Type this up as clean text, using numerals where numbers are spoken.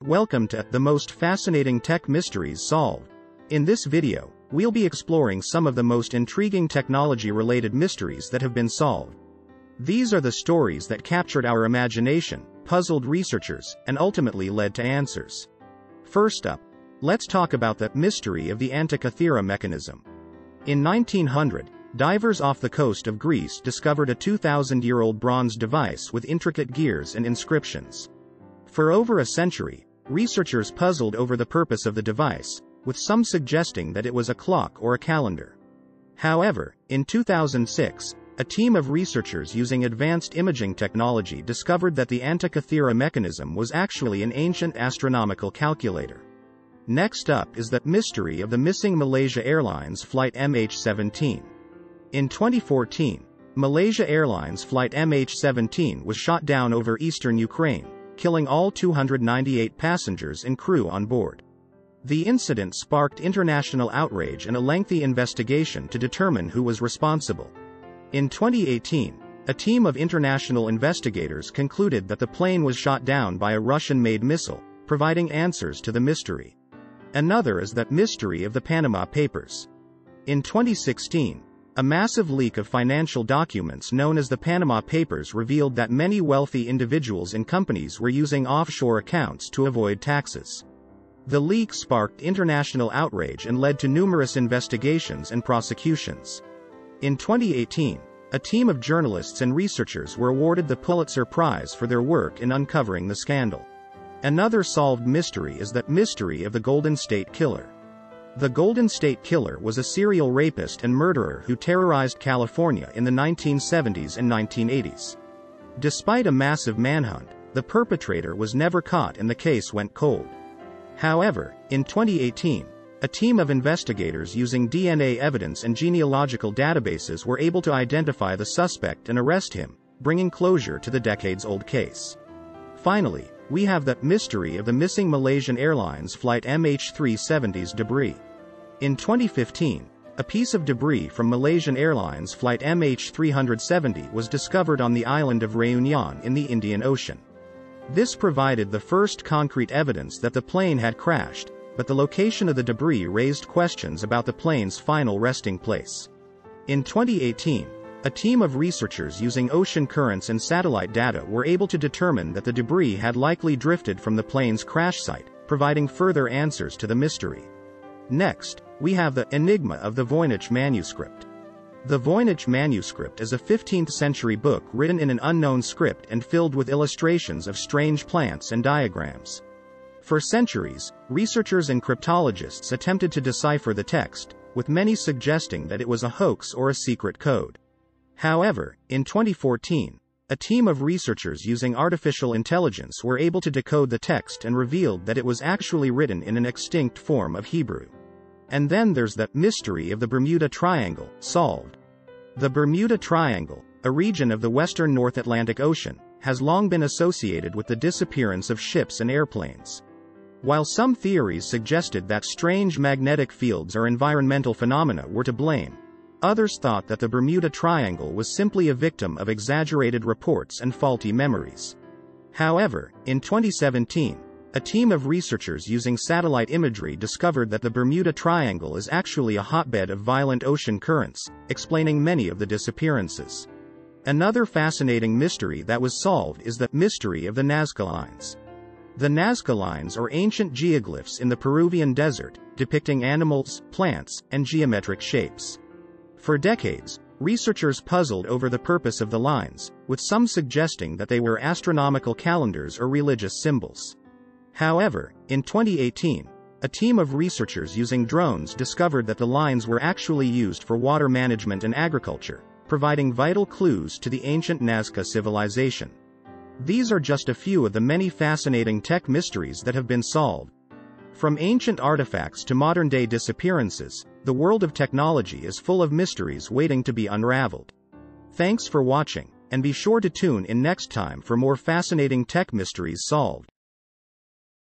Welcome to the most fascinating tech mysteries solved. In this video, we'll be exploring some of the most intriguing technology-related mysteries that have been solved. These are the stories that captured our imagination, puzzled researchers, and ultimately led to answers. First up, let's talk about the mystery of the Antikythera mechanism. In 1900, divers off the coast of Greece discovered a 2,000-year-old bronze device with intricate gears and inscriptions. For over a century, researchers puzzled over the purpose of the device, with some suggesting that it was a clock or a calendar. However, in 2006, a team of researchers using advanced imaging technology discovered that the Antikythera mechanism was actually an ancient astronomical calculator. Next up is the mystery of the missing Malaysia Airlines flight MH17. In 2014, Malaysia Airlines flight MH17 was shot down over eastern Ukraine, killing all 298 passengers and crew on board. The incident sparked international outrage and a lengthy investigation to determine who was responsible. In 2018, a team of international investigators concluded that the plane was shot down by a Russian-made missile, providing answers to the mystery. Another is the mystery of the Panama Papers. In 2016, a massive leak of financial documents known as the Panama Papers revealed that many wealthy individuals and companies were using offshore accounts to avoid taxes. The leak sparked international outrage and led to numerous investigations and prosecutions. In 2018, a team of journalists and researchers were awarded the Pulitzer Prize for their work in uncovering the scandal. Another solved mystery is the mystery of the Golden State Killer. The Golden State Killer was a serial rapist and murderer who terrorized California in the 1970s and 1980s. Despite a massive manhunt, the perpetrator was never caught and the case went cold. However, in 2018, a team of investigators using DNA evidence and genealogical databases were able to identify the suspect and arrest him, bringing closure to the decades-old case. Finally, we have the mystery of the missing Malaysian Airlines flight MH370's debris. In 2015, a piece of debris from Malaysian Airlines flight MH370 was discovered on the island of Réunion in the Indian Ocean. This provided the first concrete evidence that the plane had crashed, but the location of the debris raised questions about the plane's final resting place. In 2018, a team of researchers using ocean currents and satellite data were able to determine that the debris had likely drifted from the plane's crash site, providing further answers to the mystery. Next, we have the enigma of the Voynich manuscript. The Voynich manuscript is a 15th-century book written in an unknown script and filled with illustrations of strange plants and diagrams. For centuries, researchers and cryptologists attempted to decipher the text, with many suggesting that it was a hoax or a secret code. However, in 2014, a team of researchers using artificial intelligence were able to decode the text and revealed that it was actually written in an extinct form of Hebrew. And then there's the mystery of the Bermuda Triangle, solved. The Bermuda Triangle, a region of the western North Atlantic Ocean, has long been associated with the disappearance of ships and airplanes. While some theories suggested that strange magnetic fields or environmental phenomena were to blame, others thought that the Bermuda Triangle was simply a victim of exaggerated reports and faulty memories. However, in 2017, a team of researchers using satellite imagery discovered that the Bermuda Triangle is actually a hotbed of violent ocean currents, explaining many of the disappearances. Another fascinating mystery that was solved is the mystery of the Nazca lines. The Nazca lines are ancient geoglyphs in the Peruvian desert, depicting animals, plants, and geometric shapes. For decades, researchers puzzled over the purpose of the lines, with some suggesting that they were astronomical calendars or religious symbols. However, in 2018, a team of researchers using drones discovered that the lines were actually used for water management and agriculture, providing vital clues to the ancient Nazca civilization. These are just a few of the many fascinating tech mysteries that have been solved. From ancient artifacts to modern-day disappearances, the world of technology is full of mysteries waiting to be unraveled. Thanks for watching, and be sure to tune in next time for more fascinating tech mysteries solved.